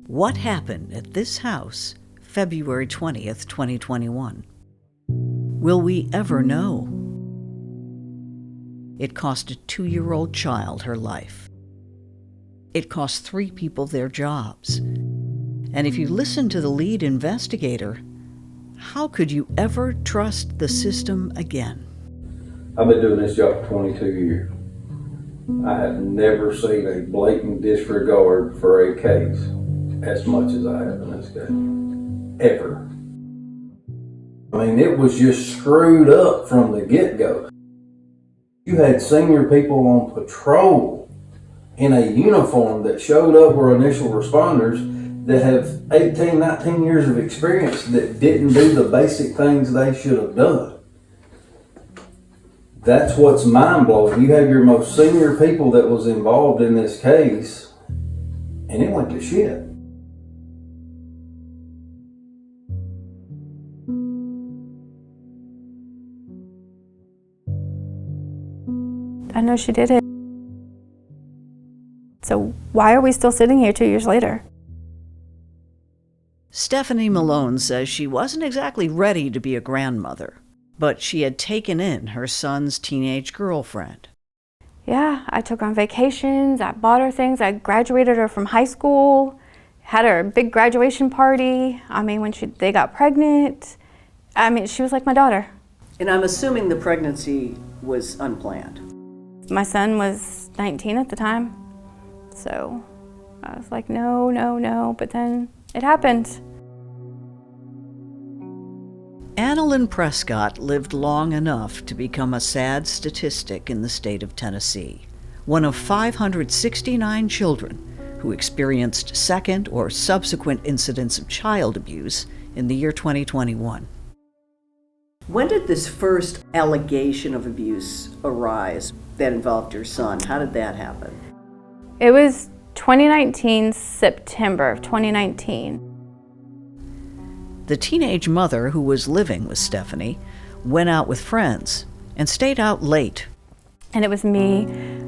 What happened at this house, February 20th, 2021? Will we ever know? It cost a 2-year-old child her life. It cost 3 people their jobs. And if you listen to the lead investigator, how could you ever trust the system again? I've been doing this job for 22 years. I have never seen a blatant disregard for a case as much as I have in this case. Ever. I mean, it was just screwed up from the get-go. You had senior people on patrol in a uniform that showed up were initial responders that have 18, 19 years of experience that didn't do the basic things they should have done. That's what's mind-blowing. You have your most senior people that was involved in this case, and it went to shit. I know she did it. So why are we still sitting here 2 years later? Stephanie Malone says she wasn't exactly ready to be a grandmother, but she had taken in her son's teenage girlfriend. Yeah, I took her on vacations, I bought her things, I graduated her from high school, had her big graduation party. I mean, when they got pregnant, I mean, she was like my daughter. And I'm assuming the pregnancy was unplanned. My son was 19 at the time, so I was like, no, no, no, but then it happened. Annelynn Prescott lived long enough to become a sad statistic in the state of Tennessee, one of 569 children who experienced second or subsequent incidents of child abuse in the year 2021. When did this first allegation of abuse arise that involved your son? How did that happen? It was 2019, September of 2019. The teenage mother who was living with Stephanie went out with friends and stayed out late. And it was me,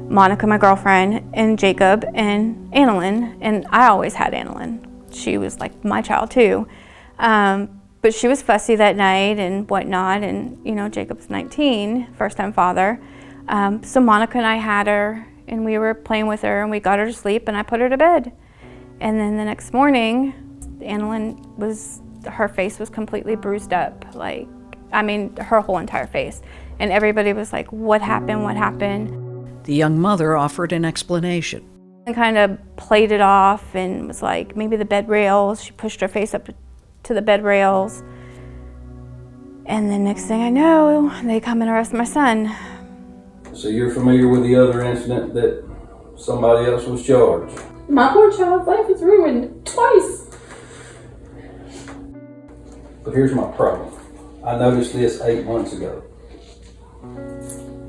Monica, my girlfriend, and Jacob, and Annelynne, and I always had Annelynne. She was like my child too. But she was fussy that night and whatnot, and you know, Jacob's 19, first-time father. So Monica and I had her, and we were playing with her, and we got her to sleep, and I put her to bed. And then the next morning, her face was completely bruised up, like, I mean, her whole entire face. And everybody was like, what happened, what happened? The young mother offered an explanation. And kind of played it off and was like, maybe the bed rails. She pushed her face up to the bed rails. And the next thing I know, they come and arrest my son. So you're familiar with the other incident that somebody else was charged? My poor child's life was ruined twice. But here's my problem. I noticed this 8 months ago.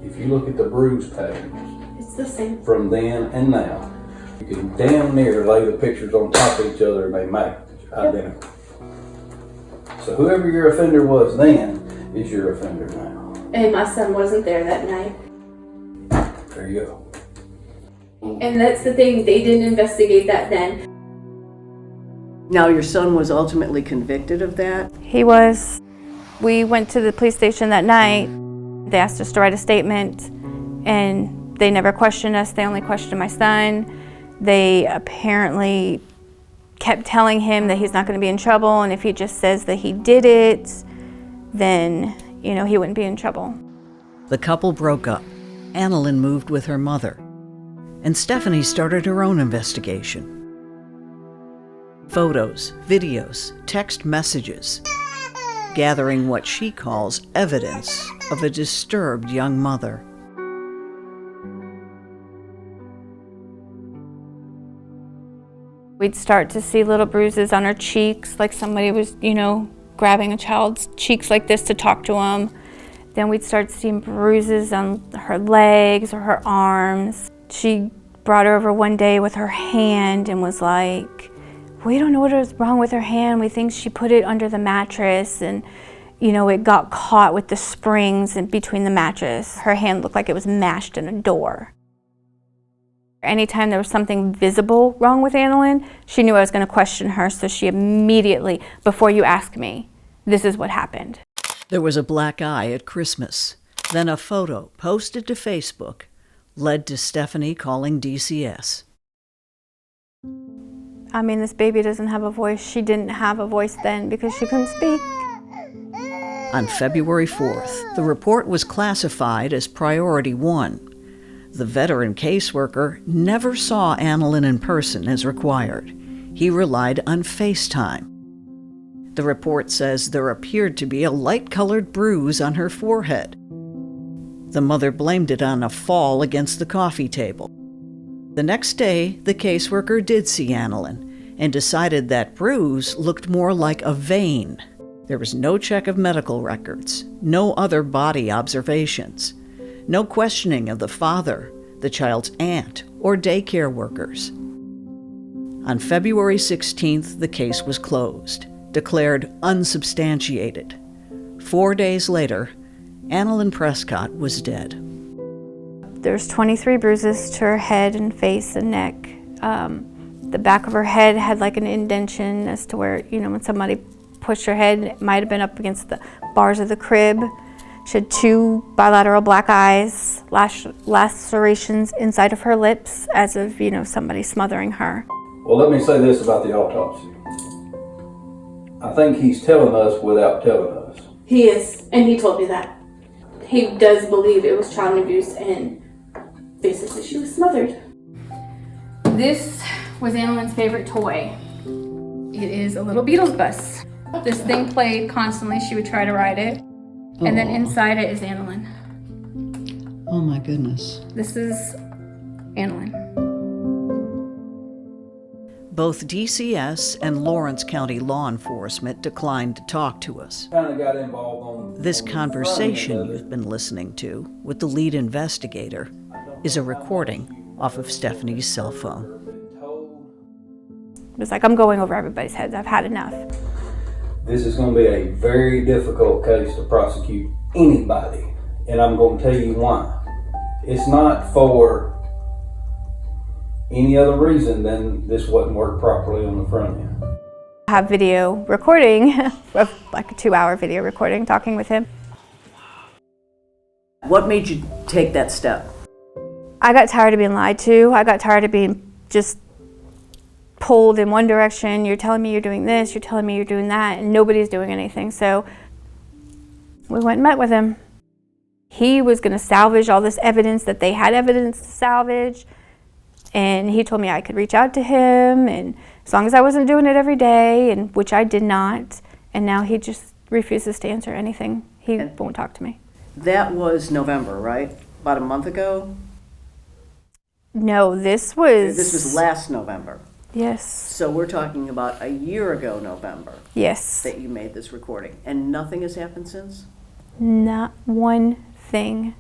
If you look at the bruise patterns, It's the same. from then and now, you can damn near lay the pictures on top of each other and they match identical. So whoever your offender was then is your offender now. And my son wasn't there that night. There you go. And that's the thing, they didn't investigate that then. Now, your son was ultimately convicted of that? He was. We went to the police station that night. They asked us to write a statement, and they never questioned us. They only questioned my son. They apparently kept telling him that he's not going to be in trouble, and if he just says that he did it, then, you know, he wouldn't be in trouble. The couple broke up. Annelynne moved with her mother, and Stephanie started her own investigation. Photos, videos, text messages, gathering what she calls evidence of a disturbed young mother. We'd start to see little bruises on her cheeks, like somebody was, you know, grabbing a child's cheeks like this to talk to him. Then we'd start seeing bruises on her legs or her arms. She brought her over one day with her hand and was like, we don't know what was wrong with her hand. We think she put it under the mattress and, you know, it got caught with the springs in between the mattress. Her hand looked like it was mashed in a door. Anytime there was something visible wrong with Annelynne, she knew I was going to question her, so she immediately, before you ask me, this is what happened. There was a black eye at Christmas. Then a photo posted to Facebook led to Stephanie calling DCS. I mean, this baby doesn't have a voice. She didn't have a voice then because she couldn't speak. On February 4th, the report was classified as Priority 1. The veteran caseworker never saw Annelynne in person as required. He relied on FaceTime. The report says there appeared to be a light-colored bruise on her forehead. The mother blamed it on a fall against the coffee table. The next day, the caseworker did see Annelynne and decided that bruise looked more like a vein. There was no check of medical records, no other body observations, no questioning of the father, the child's aunt, or daycare workers. On February 16th, the case was closed, declared unsubstantiated. 4 days later, Annelynn Prescott was dead. There's 23 bruises to her head and face and neck. The back of her head had like an indentation as to where, when somebody pushed her head, it might have been up against the bars of the crib. She had 2 bilateral black eyes, lacerations inside of her lips as of, somebody smothering her. Well, let me say this about the autopsy. I think he's telling us without telling us. He is, and he told me that. He does believe it was child abuse and basically she was smothered. This was Annelynne's favorite toy. It is a little Beatles bus. This thing played constantly. She would try to ride it. And then inside it is Annelynne. Oh my goodness. This is Annelynne. Both DCS and Lawrence County law enforcement declined to talk to us. Kind of got involved on This on the conversation front end of you've been listening to with the lead investigator is a recording off of Stephanie's cell phone. It was like, I'm going over everybody's heads. I've had enough. This is going to be a very difficult case to prosecute anybody, and I'm going to tell you why. It's not for any other reason than this wasn't worked properly on the front end. I have video recording, like a 2-hour video recording, talking with him. What made you take that step? I got tired of being lied to. I got tired of being just pulled in one direction. You're telling me you're doing this, you're telling me you're doing that, and nobody's doing anything. So we went and met with him. He was going to salvage all this evidence that they had evidence to salvage. And he told me I could reach out to him, and as long as I wasn't doing it every day, and which I did not. And now he just refuses to answer anything. He won't talk to me. That was November, right? About a month ago? No, this was... This was last November. Yes. So we're talking about a year ago November Yes. that you made this recording. And nothing has happened since? Not one thing.